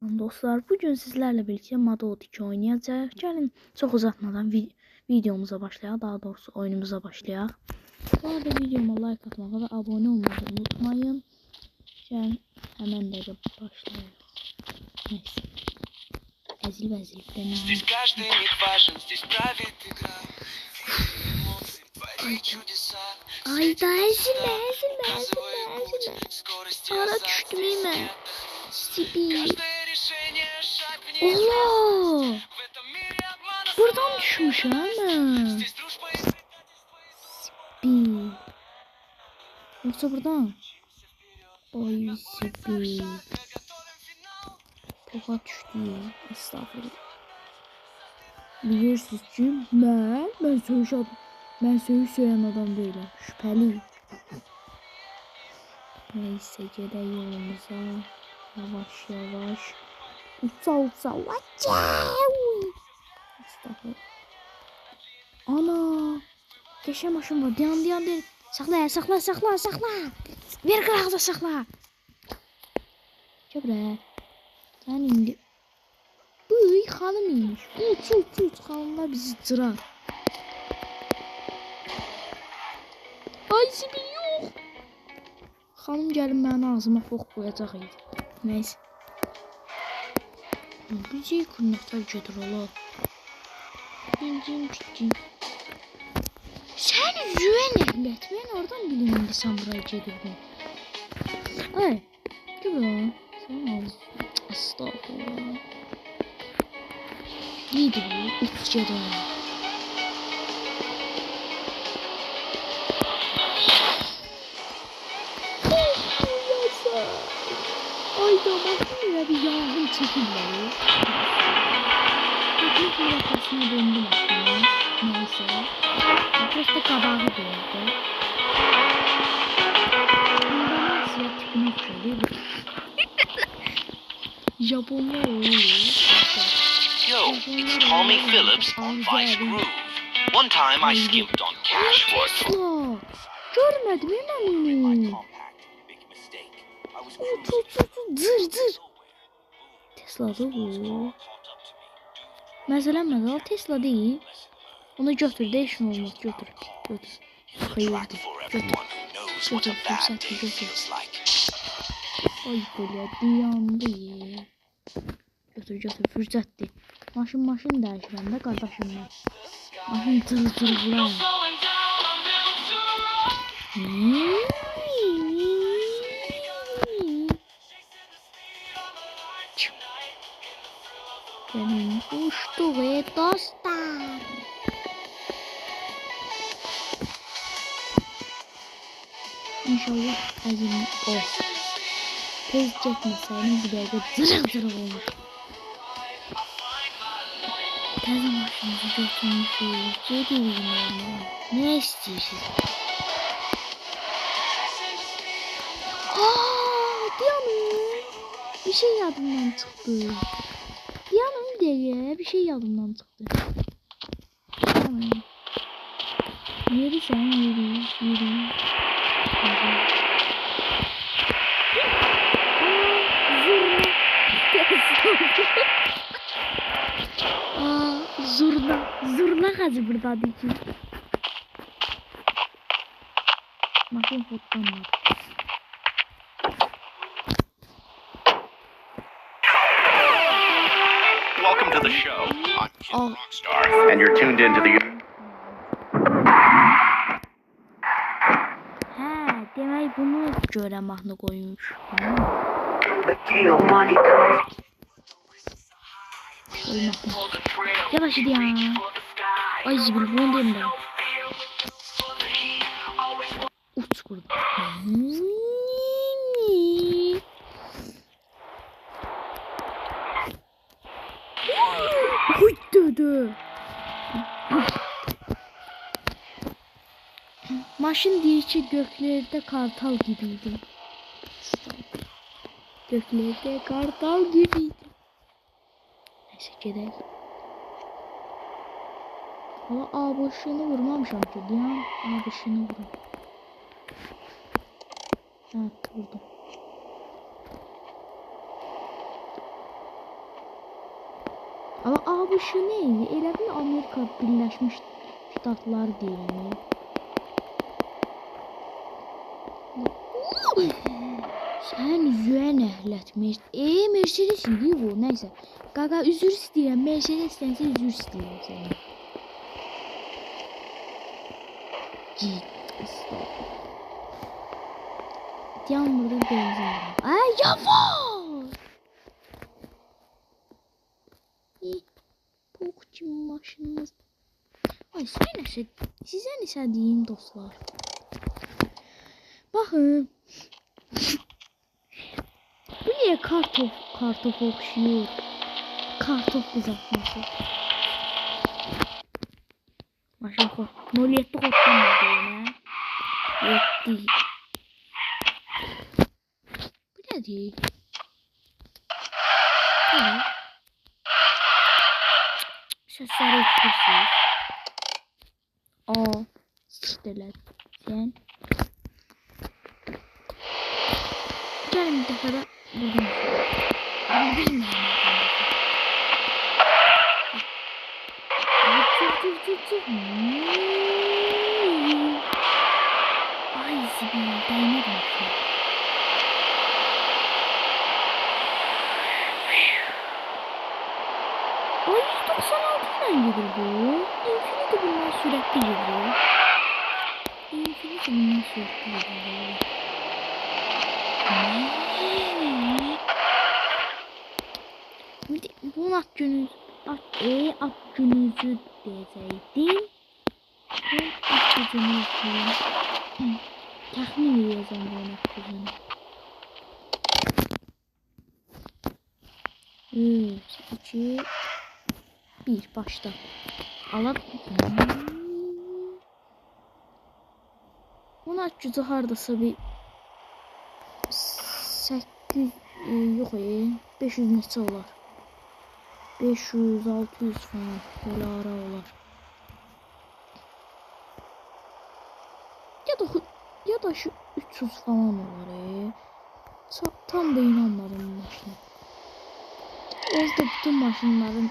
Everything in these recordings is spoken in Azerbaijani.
Dostlar, bugün sizlerle birlikte Mado 2 oynayacağız. Gelin çok uzatmadan videomuza başlayalım. Daha doğrusu oyunumuza başlayalım. Bu arada videoma like atmayı ve abone olmayı unutmayın. Gelin hemen de başlayalım. Neyse. Ezil Здесь каждый миг важен, здесь правит игра. Ayda ezilme. Ara düştüm yine. Sibi. Allah! Buradan düşmüş ama. Sibi. Yoksa buradan. Ay Sibi. Tokat düştü. Estağfurullah. Bilirsiniz ki ben söğüş söyleyen adam değilim. Şüpheli. Neyse gidelim yolumuza. Yavaş. Uça. Estağfurullah. Ana. Geçen maşın var. Dayan. Sakla. Ver kırağıza sakla. Gel buraya. Sen indi. Uy hanım inmiş. Uç. Hanımlar bizi cırar. Ay Sibi yok. Hanım gəlin mənim ağzıma fox qoyacaq idi. Neyse. Bir şey kurnaqlar gedir ola. Cin. Sen yüən əhlət. Ben oradan bilim indi sən buraya gedirdin. Ay. Gül sen ağzı. Estağfurullah. Neydi bu? Uç gedir. Ayda bakın bir yağın çekilleri. Teknik plakasına döndüm aslında. Neyse. Prosta kabağı döndü. Bundan siyah tipine okşadı. Japonlar oluyor. Yo, it's Tommy Phillips on Vice Groove. One time I skimped on cash for Tesla. Görmedim hemen onu. Zır. Tesla'da bu. Mesela Tesla değil. Onu götür, değişim olmaz. Götür. Hayırdır. Götür. Ay böyle dayandı ya. Götür. Fürsətdir. Maşın dəyişirəm də qardaşım mən. Maşın tır vuram. Benim uçtu ve dostlar. İnşallah azim olsun. Tez çekmeseydim bir dakika zırh olmuş. Tezim başımızı götürmüşüz. Geliyorum ama. Ne istiyorsun? Diyanım. Bir şey yadımdan çıktı. Diyanım diye bir şey yadımdan çıktı. Tamam. Yürü sen yürü. Zurna hacı burada ki. Maşın pottan var. Welcome to the show. I'm Kid Rockstar, and you're tuned into the. Demek bunu gören mahnı koymuş. Yavaş ya. Ay Zibil bunu diyeyim ben. Uç kurdu. Dödü. Maşın deyir ki göklerde kartal gibiydi. Göklerde kartal gibiydi. Neyse gidelim. Ama A boşluğunu vurmamışam ki. Ya A boşluğunu vurum. Evet vurdum. Ama ABŞ ne? Elə bil Amerika Birləşmiş Ştatlar deyil. Sən üzüən əhlətmiş. Mercedes idi bu. Nəysə. Qaqa üzür istəyirəm. Mercedes-dənsə üzür istəyirəm səni. Stop. Yağmurda benzin var. Ay yavaş. Poğuçum maşınımız. Ay sizə nəsə deyim dostlar. Baxın. Bu niye kartof okşuyor? Kartof kızartması. Maşallah. 07 koddan da değil ha. 7. Bu ne değil? Evet. Sesleri etkisiz. Sıçtılar. Sen. Gelin bir defa da buldum. Ama bilmiyorum. Çık. Ay zibil değmedim. Ay 196'dan gidiyor bu. Infinity bundan sürekli gidiyor. Infinity bundan sürekli gidiyor. Bunun at günüzü deseydim. At gücünüzü. Tahmin edeceğim bunun at gücünü. 3, 2, 1 başla. Alab. Bunun at gücü hardasa bir 8 yok 500 neçə olar. 500, 600 falan böyle ara olar. Ya da şu 300 falan olar. Tam da inanmadım maşına. Özde bütün maşınların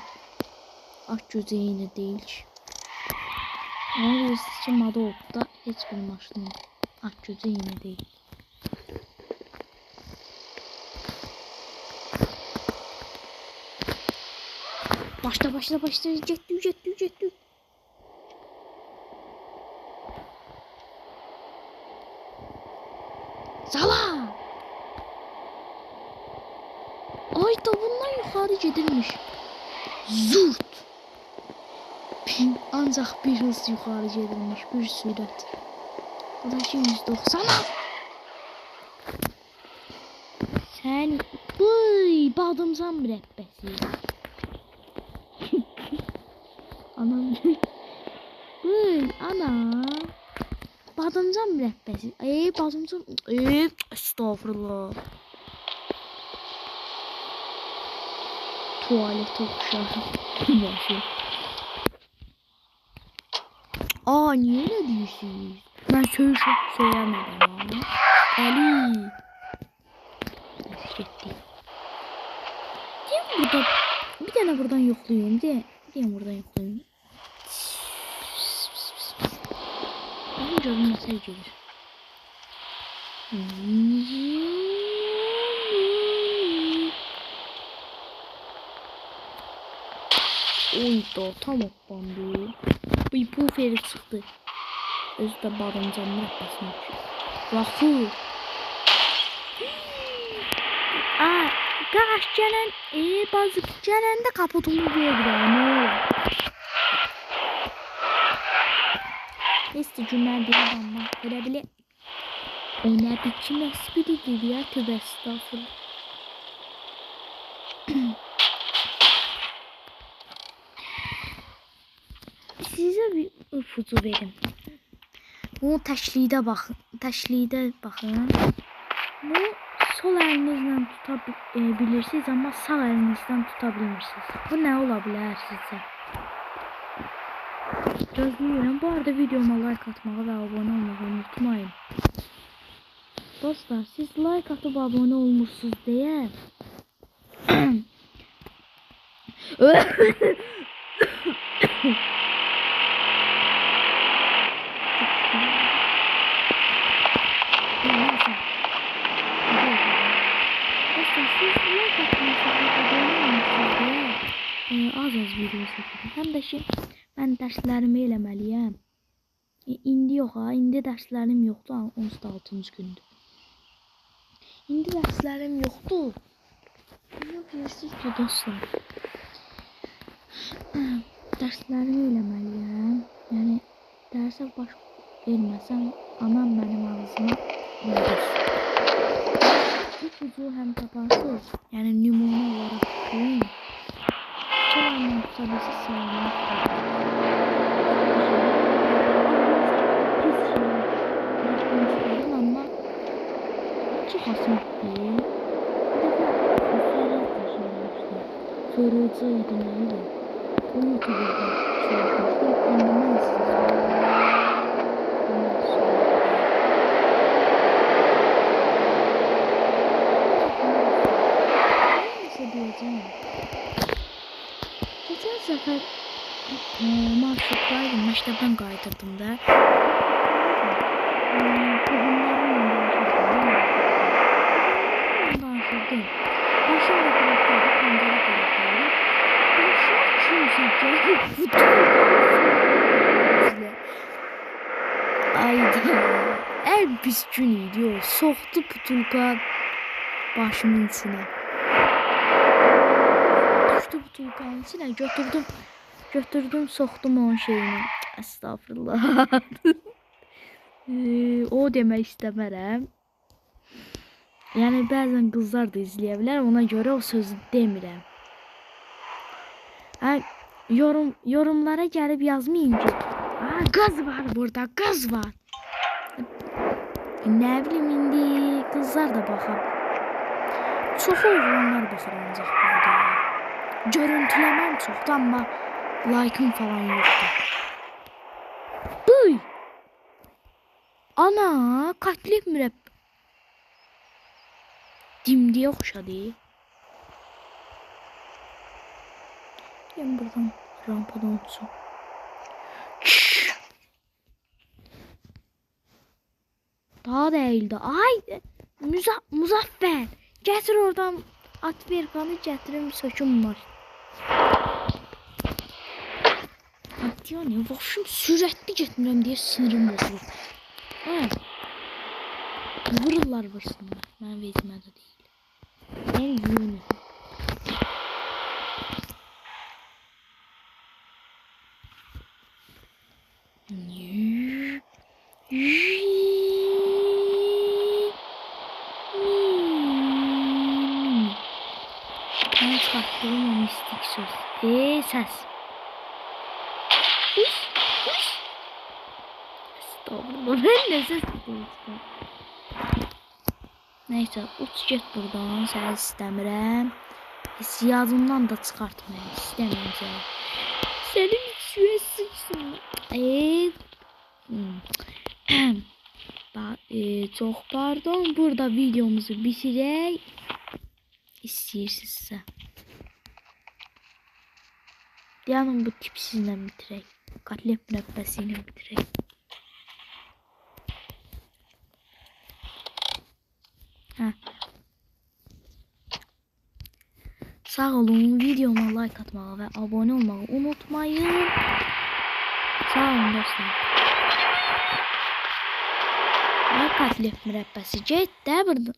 akgözü eyni değil ki. Ama bilirsiniz ki Modok'da heç bir maşının akgözü eyni değil. Başla. Jetli. Sala! Ay da bundan yukarı gedilmiş. Zurt! Ancaq bir hız yukarı gedilmiş, bir sürət. Bu da 190. Sən badımcan mürəbbəsi. Anam. Ana. Badımcan mürəbbəsi. Badımcan. Estağfurullah. Tuvalet okşar. Başı. Niye öyle diyorsunuz? Ben söylemedim ama. Ali. Gitti. Burada bir tane buradan yokluyorum diye. Buradan yokluyorum. Benim canım mesaj gelir. Oy da tam oppandı. Bu feri çıktı. Özü de badımcanını yapmasın. Rakı. Qaş gələn, bazı gələndə kapotumu verirəm. Neyse günlər deyirəm mən. Elə bilə. O nə biçim espridir ya, tövbə estağfurullah. Sizə bir ipucu verim. Bunu təşlidə baxın. Bu sol əlinizlə tuta bilirsiniz, amma sağ əlinizdən tuta bilmirsiniz. Bu nə ola bilər sizcə? Gözləyirəm. Bu arada videoma like atmağı və abunə olmağı unutmayın. Dostlar, siz like atıp abunə olmuşsunuz deyə Az video çəkirəm. Həm də ki, mən dərslərimi eləməliyəm. İndi yox ha, indi dərslərim yoxdur, onsuz da 6-cı gündür. İndi dərslərim yoxdur. Yox, bilirsiniz ki, dostlar. Dərslərimi eləməliyəm. Yəni, dərsə baş verməsəm, anam mənim ağzıma vurur. İpucu həm taparsınız, yəni nümunə olaraq düşünün. Çoğunluğun sabısı sağlamaq pis şey yapmak istedim ama çok asimdir. Bir defa söylemiştim. Sorucuydu neydi? O YouTube'da söylemiştim. Anlamayı istedim. Neyse diyeceğim. Geçen sefer marşruttaydım, məktəbdən qayıdırdım da. Danışırdım. Başım da tərəfdəydi, pəncərə tərəfdəydi. Başım kimsə gəlib butulka. Ayda. Ən pis gün idi o. Soxdu butulka başımın içinə. Düşdü butulkanın içinə, götürdüm, soxdum onun şeyini. Estağfurullah. O demək istəmərəm. Yəni bəzən qızlar da izləyə bilər, ona görə o sözü demirəm. Yorumlara gəlib yazmayın ki, qız var burada, qız var. Nə bilim, indi qızlar da baxar. Çoxu oğlanlar baxır ancaq bu videoya. Görüntüləməm çoxdur, amma like'ım falan yoxdur. Bıy! Ana, katlet mürəbb. Dimdiyə oxşadı. Gəlin buradan rampadan uçsun. Daha değildi. Ay, Muzaffer. Getir oradan Atverkanı getirim söküm var. Yani başım sürətli getmirəm deyə sinirim bozulur. Vururlar vursunlar. Mən vecmədə deyil. Ben yürümür. Ben çıkarttığım o mistik söz. Ses. Estağfurullah. Ben de ses tutuyorum. Neyse, uç get buradan. Səni istəmirəm. Yadımdan da çıxartmayım. İstəməyəcəm. Sənin içüyə sıçsın. Çox pardon. Burada videomuzu bitirək. İstəyirsinizsə. Yəni bu tipsizlə bitirək. Katlet mürəbbəsi ilə bitirək. Sağ olun, videoma like atmağı və abone olmağı unutmayın. Sağ olun dostlar. Katlet mürəbbəsi get də burada.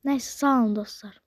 Neyse, sağ olun dostlar.